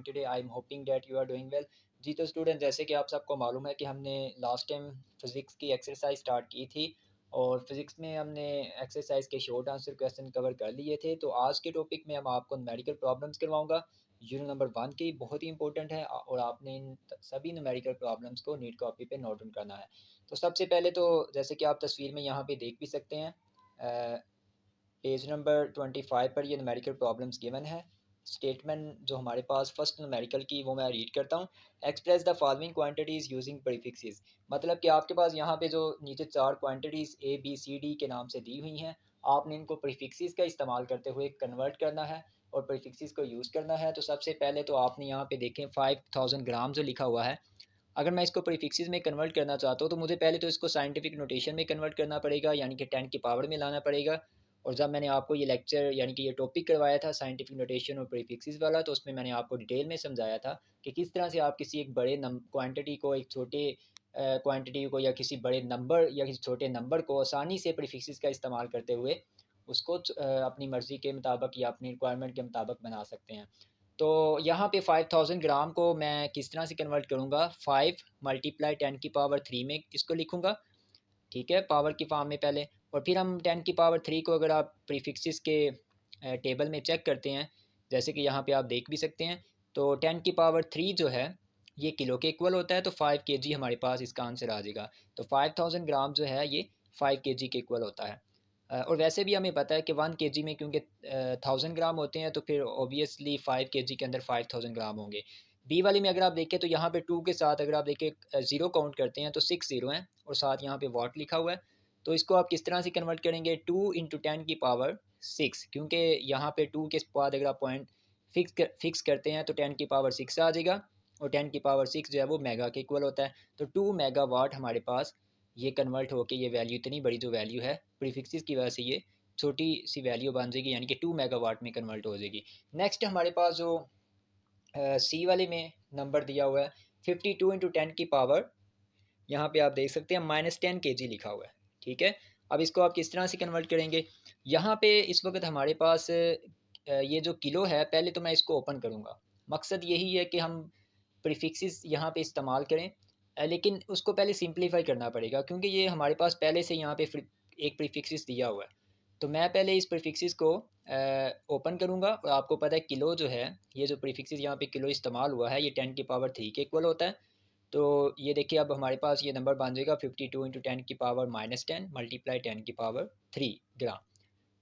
today. I'm hoping that you are doing well. जी तो student, जैसे कि आप सबको मालूम है कि हमने लास्ट टाइम फिज़िक्स की एक्सरसाइज स्टार्ट की थी और फिज़िक्स में हमने एक्सरसाइज के शॉर्ट आंसर क्वेश्चन कवर कर लिए थे। तो आज के टॉपिक में हम आपको न्यूमेरिकल प्रॉब्लम्स करवाऊंगा। यूनिट नंबर 1 की बहुत ही इंपॉर्टेंट है और आपने इन सभी न्यूमेरिकल प्रॉब्लम्स को नीट कॉपी पे नोट डाउन करना है। तो सबसे पहले तो जैसे कि आप तस्वीर में यहाँ पे देख भी सकते हैं, पेज नंबर 25 पर ये न्यूमेरिकल प्रॉब्लम्स गिवन है। स्टेटमेंट जो हमारे पास फर्स्ट न्यूमेरिकल की वो मैं रीड करता हूँ। Express the following quantities using prefixes. मतलब कि आपके पास यहाँ पे जो नीचे चार quantities A B C D के नाम से दी हुई हैं, आपने इनको प्रीफिक्सेस का इस्तेमाल करते हुए कन्वर्ट करना है और प्रीफिक्सेस को यूज़ करना है। तो सबसे पहले तो आपने यहाँ पे देखें 5000 ग्राम जो लिखा हुआ है, अगर मैं इसको प्रीफिक्सेस में कन्वर्ट करना चाहता हूँ तो मुझे पहले तो इसको साइंटिफिक नोटेशन में कन्वर्ट करना पड़ेगा, यानी कि 10 की पावर में लाना पड़ेगा। और जब मैंने आपको ये लेक्चर यानी कि ये टॉपिक करवाया था साइंटिफिक नोटेशन और प्रीफिक्सेस वाला, तो उसमें मैंने आपको डिटेल में समझाया था कि किस तरह से आप किसी एक बड़े क्वांटिटी को एक छोटे क्वांटिटी को या किसी बड़े नंबर या किसी छोटे नंबर को आसानी से प्रीफिक्सेस का इस्तेमाल करते हुए उसको अपनी मर्ज़ी के मुताबिक या अपनी रिक्वायरमेंट के मुताबिक बना सकते हैं। तो यहाँ पे 5000 ग्राम को मैं किस तरह से कन्वर्ट करूँगा, 5 मल्टीप्लाई 10 की पावर 3 में इसको लिखूँगा, ठीक है, पावर की फॉर्म में पहले। और फिर हम 10 की पावर 3 को अगर आप प्रीफिक्सेस के टेबल में चेक करते हैं, जैसे कि यहाँ पे आप देख भी सकते हैं, तो 10 की पावर 3 जो है ये किलो के इक्वल होता है, तो 5 केजी हमारे पास इसका आंसर आ जाएगा। तो 5000 ग्राम जो है ये 5 केजी के इक्वल होता है। और वैसे भी हमें पता है कि 1 केजी में क्योंकि 1000 ग्राम होते हैं, तो फिर ऑब्वियसली 5 केजी के अंदर 5000 ग्राम होंगे। बी वाली में अगर आप देखें तो यहाँ पे 2 के साथ अगर आप देखें ज़ीरो काउंट करते हैं तो 6 ज़ीरो हैं और साथ यहाँ पे वाट लिखा हुआ है। तो इसको आप किस तरह से कन्वर्ट करेंगे, 2 इंटू 10 की पावर 6, क्योंकि यहाँ पे 2 के बाद अगर आप पॉइंट फिक्स करते हैं तो 10 की पावर 6 आ जाएगा और 10 की पावर 6 जो है वो मेगा के इक्वल होता है। तो 2 मेगावाट हमारे पास ये कन्वर्ट होके ये वैल्यू, इतनी बड़ी जो वैल्यू है प्रीफिक्सेस की वजह से ये छोटी सी वैल्यू बन जाएगी, यानी कि 2 मेगावाट में कन्वर्ट हो जाएगी। नेक्स्ट हमारे पास जो सी वाले में नंबर दिया हुआ है 52 इंटू 10 की पावर, यहाँ पे आप देख सकते हैं -10 केजी लिखा हुआ है, ठीक है। अब इसको आप किस तरह से कन्वर्ट करेंगे, यहाँ पे इस वक्त हमारे पास ये जो किलो है, पहले तो मैं इसको ओपन करूँगा। मकसद यही है कि हम प्रीफिक्सेस यहाँ पे इस्तेमाल करें, लेकिन उसको पहले सिंप्लीफाई करना पड़ेगा क्योंकि ये हमारे पास पहले से यहाँ पे एक प्रीफिक्सेस दिया हुआ है। तो मैं पहले इस प्रीफिक्सेस को ओपन करूँगा और आपको पता है किलो जो है, ये जो प्रीफिक्सेस यहाँ पे किलो इस्तेमाल हुआ है, ये 10 की पावर 3 के इक्वल होता है। तो ये देखिए अब हमारे पास ये नंबर बन जाएगा 52 इंटू 10 की पावर -10 मल्टीप्लाई 10 की पावर 3 ग्राम।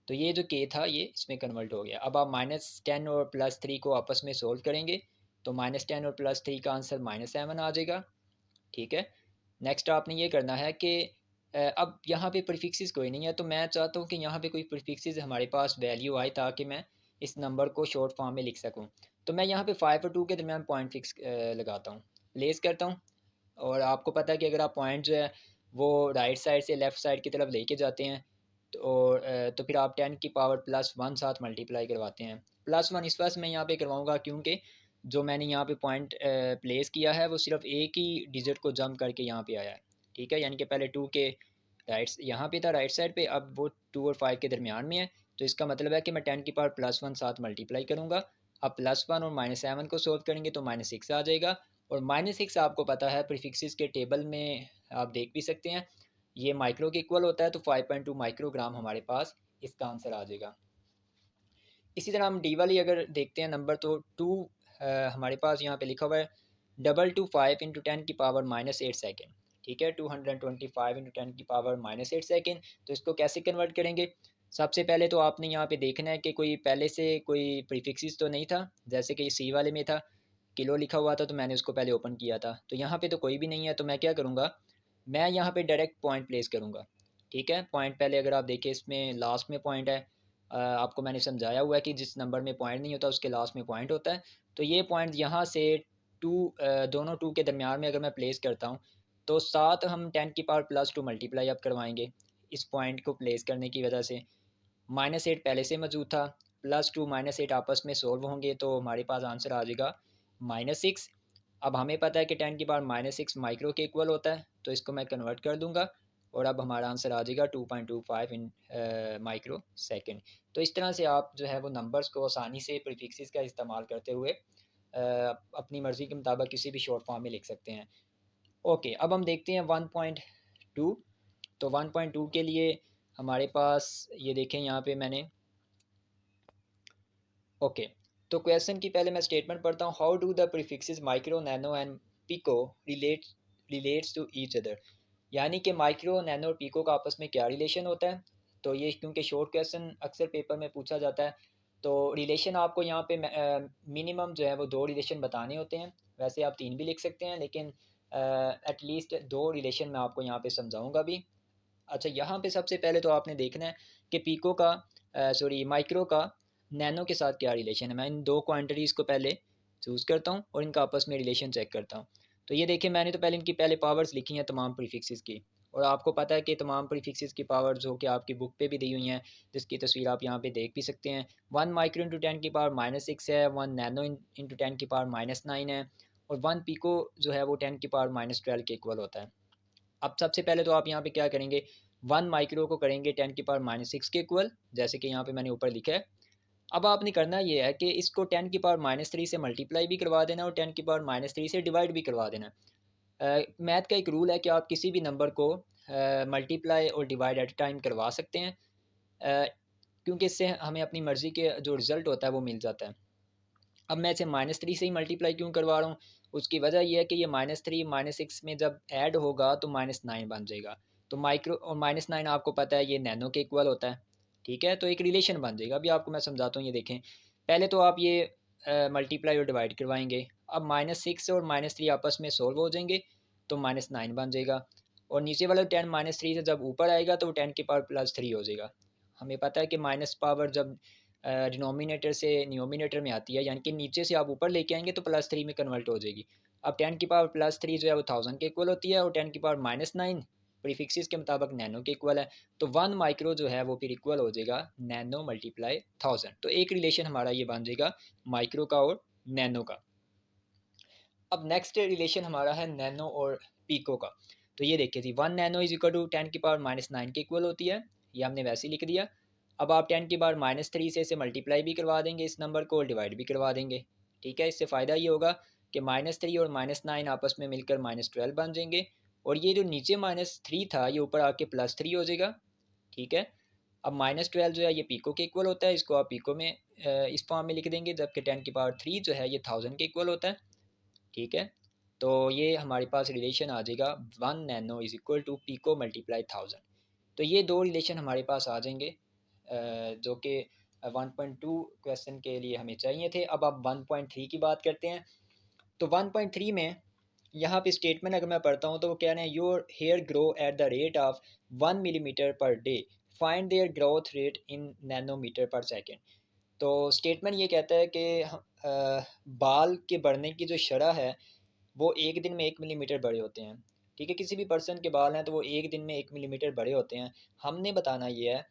तो ये जो के था ये इसमें कन्वर्ट हो गया। अब आप -10 और +3 को आपस में सोल्व करेंगे तो -10 और +3 का आंसर -7 आ जाएगा, ठीक है। नेक्स्ट आपने ये करना है कि अब यहाँ पे प्रीफिक्सेस कोई नहीं है, तो मैं चाहता हूँ कि यहाँ पे कोई प्रीफिक्सेस हमारे पास वैल्यू आए ताकि मैं इस नंबर को शॉर्ट फॉर्म में लिख सकूँ। तो मैं यहाँ पे 5 और 2 के दरमियान पॉइंट फिक्स लगाता हूँ, प्लेस करता हूँ। और आपको पता है कि अगर आप पॉइंट जो है वो राइट साइड से लेफ़्ट साइड की तरफ लेके जाते हैं तो फिर आप 10 की पावर +1 साथ मल्टीप्लाई करवाते हैं। +1 इस वजह से मैं यहाँ पे करवाऊँगा क्योंकि जो मैंने यहाँ पे पॉइंट प्लेस किया है वो सिर्फ एक ही डिजिट को जंप करके यहाँ पे आया है, ठीक है। यानी कि पहले 2 के राइट यहाँ पे था राइट साइड पे, अब वो 2 और 5 के दरमियान में है। तो इसका मतलब है कि मैं 10 की पावर +1 साथ मल्टीप्लाई करूँगा। अब +1 और -7 को सॉल्व करेंगे तो -6 आ जाएगा। और -6 आपको पता है प्रीफिक्सेस के टेबल में आप देख भी सकते हैं, ये माइक्रो के इक्वल होता है, तो 5.2 माइक्रोग्राम हमारे पास इसका आंसर आ जाएगा। इसी तरह हम डी वाली अगर देखते हैं नंबर, तो 2 हमारे पास यहाँ पे लिखा हुआ है 225 इंटू 10 की पावर -8 सेकेंड, ठीक है। 225 इंटू 10 की पावर -8 सेकेंड। तो इसको कैसे कन्वर्ट करेंगे, सबसे पहले तो आपने यहाँ पे देखना है कि कोई पहले से कोई प्रीफिक्सेस तो नहीं था, जैसे कि सी वाले में था किलो लिखा हुआ था तो मैंने उसको पहले ओपन किया था। तो यहाँ पे तो कोई भी नहीं है, तो मैं क्या करूँगा, मैं यहाँ पे डायरेक्ट पॉइंट प्लेस करूँगा, ठीक है। पॉइंट पहले अगर आप देखिए इसमें लास्ट में पॉइंट है, आपको मैंने समझाया हुआ है कि जिस नंबर में पॉइंट नहीं होता उसके लास्ट में पॉइंट होता है। तो ये पॉइंट यहाँ से दोनों 2 के दरमियान में अगर मैं प्लेस करता हूँ तो साथ हम 10 की पावर +2 मल्टीप्लाई अब करवाएंगे इस पॉइंट को प्लेस करने की वजह से। -8 पहले से मौजूद था, +2 -8 आपस में सोल्व होंगे तो हमारे पास आंसर आ जाएगा -6। अब हमें पता है कि 10 की पावर -6 माइक्रो के इक्वल होता है, तो इसको मैं कन्वर्ट कर दूंगा और अब हमारा आंसर आ जाएगा 2.25 इन माइक्रो सेकेंड। तो इस तरह से आप जो है वो नंबर्स को आसानी से प्रीफिक्सेस का इस्तेमाल करते हुए अपनी मर्ज़ी के मुताबिक किसी भी शॉर्ट फॉर्म में लिख सकते हैं। ओके, अब हम देखते हैं 1.2। तो 1.2 के लिए हमारे पास ये देखें यहाँ पे मैंने ओके। तो क्वेश्चन की पहले मैं स्टेटमेंट पढ़ता हूँ। How do the prefixes micro, nano and pico relates to each other. यानी कि माइक्रो, नैनो और पिको का आपस में क्या रिलेशन होता है। तो ये क्योंकि शॉर्ट क्वेश्चन अक्सर पेपर में पूछा जाता है, तो रिलेशन आपको यहाँ पे मिनिमम जो है वो दो रिलेशन बताने होते हैं। वैसे आप तीन भी लिख सकते हैं, लेकिन एटलीस्ट दो रिलेशन मैं आपको यहाँ पे समझाऊंगा भी। अच्छा, यहाँ पे सबसे पहले तो आपने देखना है कि पिको का माइक्रो का नैनो के साथ क्या रिलेशन है। मैं इन दो क्वांटिटीज़ को पहले चूज़ करता हूँ और इनका आपस में रिलेशन चेक करता हूँ। तो ये देखिए, मैंने तो पहले इनकी पहले पावर्स लिखी हैं तमाम प्रीफिक्सेस की, और आपको पता है कि तमाम प्रीफिक्सेस की पावर जो कि आपकी बुक पे भी दी हुई हैं, जिसकी तस्वीर आप यहाँ पे देख भी सकते हैं। 1 माइक्रो इंटू 10⁻�6 है, 1 नैनो इंटू 10⁻⁹ है, और 1 पिको जो है वो 10⁻12 के इक्वल होता है। अब सबसे पहले तो आप यहाँ पे क्या करेंगे, 1 माइक्रो को करेंगे 10⁻�6 के इक्वल, जैसे कि यहाँ पे मैंने ऊपर लिखा है। अब आपने करना ये है कि इसको 10⁻³ से मल्टीप्लाई भी करवा देना और 10⁻³ से डिवाइड भी करवा देना। मैथ का एक रूल है कि आप किसी भी नंबर को मल्टीप्लाई और डिवाइड एट टाइम करवा सकते हैं, क्योंकि इससे हमें अपनी मर्ज़ी के जो रिज़ल्ट होता है वो मिल जाता है। अब मैं इसे -3 से ही मल्टीप्लाई क्यों करवा रहा हूँ, उसकी वजह ये है कि ये -3 -6 में जब ऐड होगा तो -9 बन जाएगा। तो माइक्रो और -9 आपको पता है ये नैनो के इक्वल होता है, ठीक है। तो एक रिलेशन बन जाएगा। अभी आपको मैं समझाता हूँ, ये देखें। पहले तो आप ये मल्टीप्लाई और डिवाइड करवाएंगे। अब -6 और -3 आपस में सोल्व हो जाएंगे तो -9 बन जाएगा, और नीचे वाला 10⁻³ से जब ऊपर आएगा तो वो 10⁻+3 हो जाएगा। हमें पता है कि माइनस पावर जब डिनोमिनेटर से न्यूमिनेटर में आती है, यानी कि नीचे से आप ऊपर लेके आएंगे तो +3 में कन्वर्ट हो जाएगी। अब 10⁻+3 जो है वो 1000 के इक्वल होती है, और 10⁻⁹ प्रीफिक्सेस के मुताबिक नैनो के इक्वल है। तो 1 माइक्रो जो है वो फिर इक्वल हो जाएगा नैनो मल्टीप्लाई 1000। तो एक रिलेशन हमारा ये बन जाएगा माइक्रो का और नैनो का। अब नेक्स्ट रिलेशन हमारा है नैनो और पिको का। तो ये देखिए जी, 1 नैनो इज इक्वल टू 10⁻⁹ के इक्वल होती है। ये हमने वैसे ही लिख दिया। अब आप 10⁻³ से इसे मल्टीप्लाई भी करवा देंगे इस नंबर को, और डिवाइड भी करवा देंगे, ठीक है। इससे फ़ायदा ये होगा कि -3 और -9 आपस में मिलकर -12 बन जाएंगे, और ये जो नीचे -3 था ये ऊपर आके +3 हो जाएगा, ठीक है। अब -12 जो है ये पिको के इक्वल होता है, इसको आप पिको में इस फॉर्म में लिख देंगे, जबकि 10⁻³ जो है ये 1000 के इक्वल होता है, ठीक है। तो ये हमारे पास रिलेशन आ जाएगा 1 nano is equal to pico multiply 1000। तो ये दो रिलेशन हमारे पास आ जाएंगे, जो कि 1.2 क्वेश्चन के लिए हमें चाहिए थे। अब आप 1.3 की बात करते हैं। तो 1.3 में यहाँ पे स्टेटमेंट अगर मैं पढ़ता हूँ तो वो कह रहे हैं, your hair grow at the rate of 1 millimetre per day, find their growth rate in nanometre per second. तो स्टेटमेंट ये कहता है कि बाल के बढ़ने की जो शरह है वो एक दिन में 1 मिलीमीटर बड़े होते हैं, ठीक है। किसी भी पर्सन के बाल हैं तो वो एक दिन में 1 मिलीमीटर बड़े होते हैं। हमने बताना ये है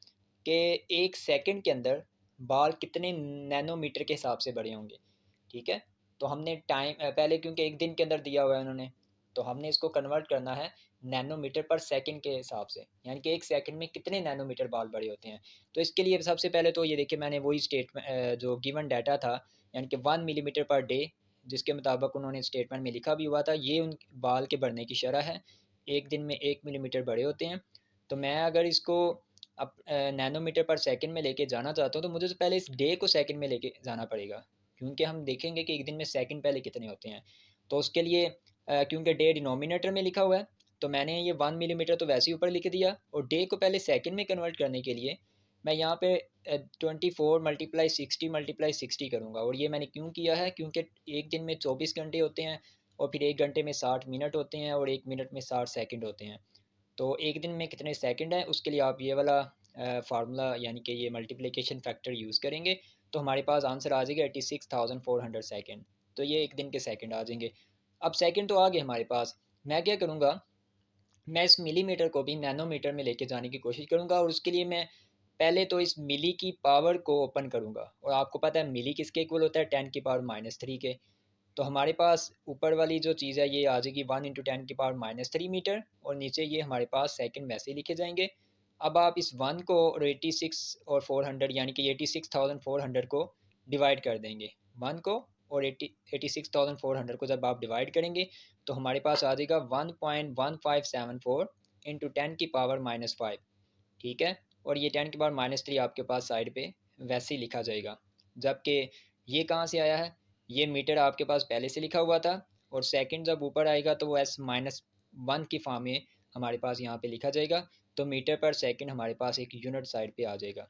कि एक सेकंड के अंदर बाल कितने नैनोमीटर के हिसाब से बड़े होंगे, ठीक है। तो हमने टाइम पहले, क्योंकि एक दिन के अंदर दिया हुआ है उन्होंने, तो हमने इसको कन्वर्ट करना है नैनोमीटर पर सेकंड के हिसाब से, यानी कि एक सेकंड में कितने नैनोमीटर बाल बड़े होते हैं। तो इसके लिए सबसे पहले तो ये देखिए, मैंने वही स्टेटमेंट जो गिवन डाटा था, यानी कि 1 मिलीमीटर पर डे, जिसके मुताबिक उन्होंने स्टेटमेंट में लिखा भी हुआ था, ये उन बाल के बढ़ने की शरह है। एक दिन में 1 मिलीमीटर बड़े होते हैं। तो मैं अगर इसको अब नैनोमीटर पर सेकंड में लेके जाना चाहता हूँ, तो मुझे तो पहले इस डे को सेकंड में लेके जाना पड़ेगा, क्योंकि हम देखेंगे कि एक दिन में सेकंड पहले कितने होते हैं। तो उसके लिए क्योंकि डे डिनोमिनेटर में लिखा हुआ है, तो मैंने ये 1 मिलीमीटर तो वैसे ही ऊपर लिख दिया, और डे को पहले सेकंड में कन्वर्ट करने के लिए मैं यहाँ पे 24 × 60 × 60 करूँगा। और ये मैंने क्यों किया है, क्योंकि एक दिन में 24 घंटे होते हैं, और फिर 1 घंटे में 60 मिनट होते हैं, और 1 मिनट में 60 सेकंड होते हैं। तो एक दिन में कितने सेकंड हैं, उसके लिए आप ये वाला फार्मूला, यानी कि ये मल्टीप्लिकेशन फैक्टर यूज़ करेंगे, तो हमारे पास आंसर आ जाएगा 86,400 सेकंड। तो ये एक दिन के सेकंड आ जाएंगे। अब सेकंड तो आ गए हमारे पास। मैं क्या करूँगा, मैं इस मिलीमीटर को भी नैनोमीटर में लेके जाने की कोशिश करूँगा, और उसके लिए मैं पहले तो इस मिली की पावर को ओपन करूँगा। और आपको पता है मिली किसके इक्वल होता है, 10⁻³ के। तो हमारे पास ऊपर वाली जो चीज़ है ये आ जाएगी 1 × 10⁻³ मीटर, और नीचे ये हमारे पास सेकंड वैसे ही लिखे जाएंगे। अब आप इस 1 को और 86 और 400, यानी कि 86,400 को डिवाइड कर देंगे, 1 को और 86,400 को जब आप डिवाइड करेंगे तो हमारे पास आ जाएगा 1.1574 इंटू 10⁻⁻5। ठीक है, और ये 10⁻³ आपके पास साइड पे वैसे ही लिखा जाएगा। जबकि ये कहाँ से आया है, ये मीटर आपके पास पहले से लिखा हुआ था, और सेकंड जब ऊपर आएगा तो वो S-1 की फॉर्म में हमारे पास यहाँ पे लिखा जाएगा। तो मीटर पर सेकंड हमारे पास एक यूनिट साइड पे आ जाएगा।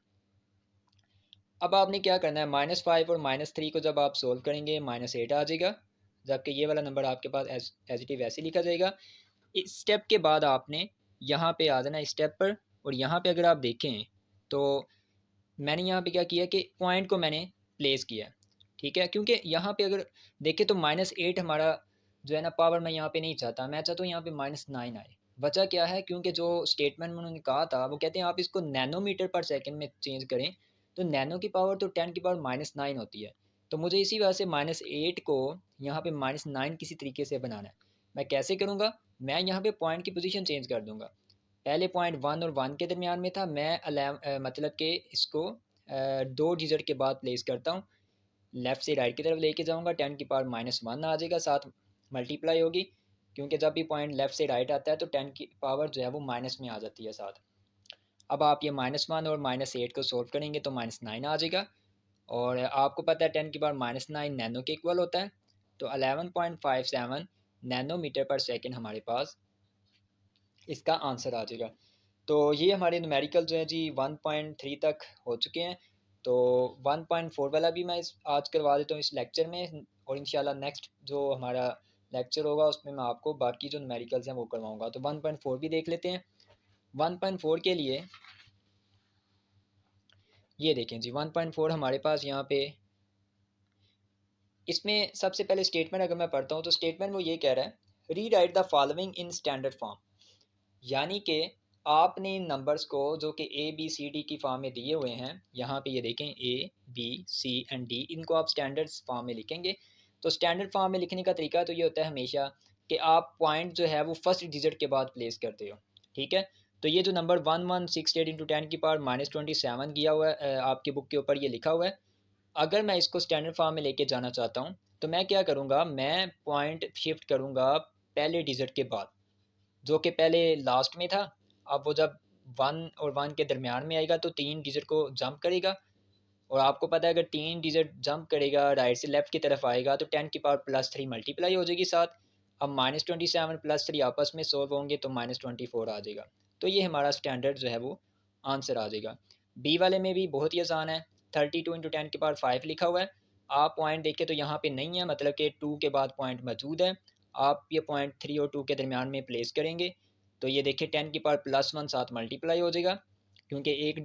अब आपने क्या करना है, -5 और -3 को जब आप सोल्व करेंगे -8 आ जाएगा, जबकि ये वाला नंबर आपके पास एज इट इज वैसे लिखा जाएगा। इस स्टेप के बाद आपने यहाँ पे आ जाना इस स्टेप पर, और यहाँ पे अगर आप देखें तो मैंने यहाँ पे क्या किया कि पॉइंट को मैंने प्लेस किया। ठीक है, क्योंकि यहाँ पे अगर देखें तो -8 हमारा जो है ना पावर मैं यहाँ पे नहीं चाहता, मैं चाहता हूँ यहाँ पे -9 आए। वजह क्या है, क्योंकि जो स्टेटमेंट में उन्होंने कहा था वो कहते हैं आप इसको नैनोमीटर पर सेकंड में चेंज करें, तो नैनो की पावर तो 10⁻⁹ होती है। तो मुझे इसी वजह से -8 को यहाँ पे -9 किसी तरीके से बनाना है। मैं कैसे करूँगा, मैं यहाँ पे पॉइंट की पोजीशन चेंज कर दूँगा। पहले पॉइंट 1 और 1 के दरमियान में था, मैं मतलब कि इसको 2 डिजिट के बाद प्लेस करता हूँ, लेफ़्ट से राइट की तरफ लेके जाऊँगा, 10⁻⁻1 आ जाएगा, साथ मल्टीप्लाई होगी, क्योंकि जब भी पॉइंट लेफ़्ट से राइट आता है तो 10 की पावर जो है वो माइनस में आ जाती है साथ। अब आप ये -1 और -8 को सोल्व करेंगे तो -9 आ जाएगा, और आपको पता है 10⁻⁹ नैनो के इक्वल होता है, तो 11.57 नैनोमीटर पर सेकंड हमारे पास इसका आंसर आ जाएगा। तो ये हमारे न्यूमेरिकल जो है जी 1.3 तक हो चुके हैं। तो 1.4 वाला भी मैं आज करवा देता हूँ इस लेक्चर में, और इंशाल्लाह नेक्स्ट जो हमारा लेक्चर होगा उसमें मैं आपको बाकी जो न्यूमेरिकल्स हैं वो करवाऊँगा। तो 1.4 भी देख लेते हैं। 1.4 के लिए ये देखें जी, 1.4 हमारे पास यहाँ पे इसमें सबसे पहले स्टेटमेंट अगर मैं पढ़ता हूँ तो स्टेटमेंट वो ये कह रहा है, rewrite the following in standard form. यानी कि आपने इन नंबर्स को जो कि ए बी सी डी की फॉर्म में दिए हुए हैं, यहाँ पे ये देखें A B C and D, इनको आप स्टैंडर्ड फॉर्म में लिखेंगे। तो स्टैंडर्ड फॉर्म में लिखने का तरीका तो ये होता है हमेशा कि आप पॉइंट जो है वो फर्स्ट डिजिट के बाद प्लेस करते हो। ठीक है, तो ये जो नंबर 1168 इंटू 10⁻⁻27 किया हुआ है आपकी बुक के ऊपर ये लिखा हुआ है। अगर मैं इसको स्टैंडर्ड फॉर्म में लेके जाना चाहता हूँ तो मैं क्या करूँगा, मैं पॉइंट शिफ्ट करूँगा पहले डिजिट के बाद, जो कि पहले लास्ट में था। अब वो जब 1 और 1 के दरमियान में आएगा तो 3 डिजिट को जंप करेगा, और आपको पता है अगर 3 डिजिट जंप करेगा राइट से लेफ्ट की तरफ आएगा तो 10⁻+3 मल्टीप्लाई हो जाएगी साथ। अब -27 + 3 आपस में सोल्व होंगे तो -24 आ जाएगा। तो ये हमारा स्टैंडर्ड जो है वो आंसर आ जाएगा। बी वाले में भी बहुत ही आसान है, 32 इंटू 10⁻5 लिखा हुआ है। आप पॉइंट देखें तो यहाँ पे नहीं है, मतलब कि 2 के बाद पॉइंट मौजूद है। आप ये पॉइंट 3 और 2 के दरमियान में प्लेस करेंगे तो ये देखिए 10⁻+1 साथ मल्टीप्लाई हो जाएगा, क्योंकि एक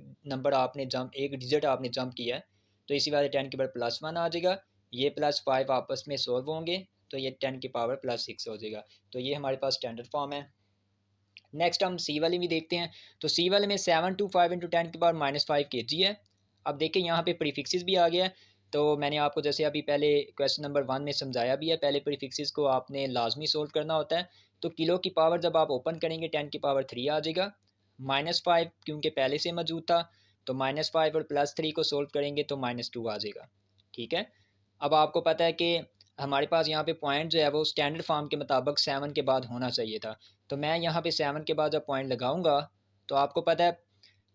डिजिट आपने जंप किया है, तो इसी वजह से 10⁻+1 आ जाएगा। ये +5 आपस में सोल्व होंगे तो ये 10⁻+6 हो जाएगा। तो ये हमारे पास स्टैंडर्ड फॉर्म है। नेक्स्ट हम सी वाले भी देखते हैं। तो सी वाले में 725 इंटू 10⁻⁻5 kg है। अब देखिए यहाँ पे प्रीफिक्सेस भी आ गया है। तो मैंने आपको जैसे अभी पहले क्वेश्चन नंबर 1 में समझाया भी है, पहले प्रीफिक्सेस को आपने लाजमी सोल्व करना होता है। तो किलो की पावर जब आप ओपन करेंगे 10⁻3 आ जाएगा। -5 क्योंकि पहले से मौजूद था, तो -5 और +3 को सोल्व करेंगे तो -2 आ जाएगा। ठीक है, अब आपको पता है कि हमारे पास यहाँ पे पॉइंट जो है वो स्टैंडर्ड फॉर्म के मुताबिक 7 के बाद होना चाहिए था। तो मैं यहाँ पे 7 के बाद जब पॉइंट लगाऊंगा तो आपको पता है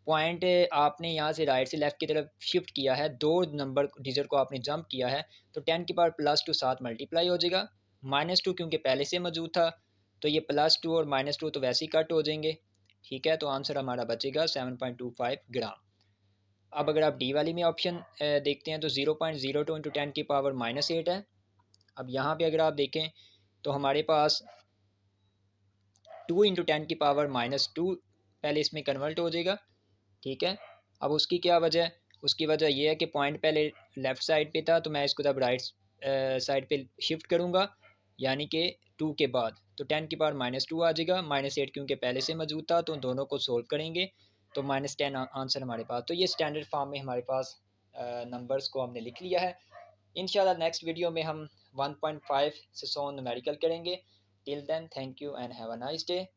पॉइंट आपने यहाँ से राइट से लेफ्ट की तरफ शिफ्ट किया है, 2 नंबर डिजिट को आपने जंप किया है, तो 10⁻+2 साथ मल्टीप्लाई हो जाएगा। -2 क्योंकि पहले से मौजूद था, तो ये +2 और -2 तो वैसे ही कट हो जाएंगे। ठीक है, तो आंसर हमारा बचेगा 7.25 ग्राम। अब अगर आप डी वाली में ऑप्शन देखते हैं तो 0.02 इंटू 10⁻⁻8 है। अब यहाँ पे अगर आप देखें तो हमारे पास 2 इंटू 10⁻⁻2 पहले इसमें कन्वर्ट हो जाएगा। ठीक है, अब उसकी क्या वजह है, उसकी वजह यह है कि पॉइंट पहले लेफ़्ट साइड पे था, तो मैं इसको जब राइट साइड पे शिफ्ट करूँगा यानी कि 2 के बाद, तो 10⁻⁻2 आ जाएगा। -8 क्योंकि पहले से मौजूद था, तो दोनों को सोल्व करेंगे तो -10 आंसर हमारे पास। तो ये स्टैंडर्ड फॉर्म में हमारे पास नंबर्स को हमने लिख लिया है। इंशाल्लाह नेक्स्ट वीडियो में हम 1.5 से 100 न्यूमेरिकल करेंगे। Till then, thank you and have a nice day.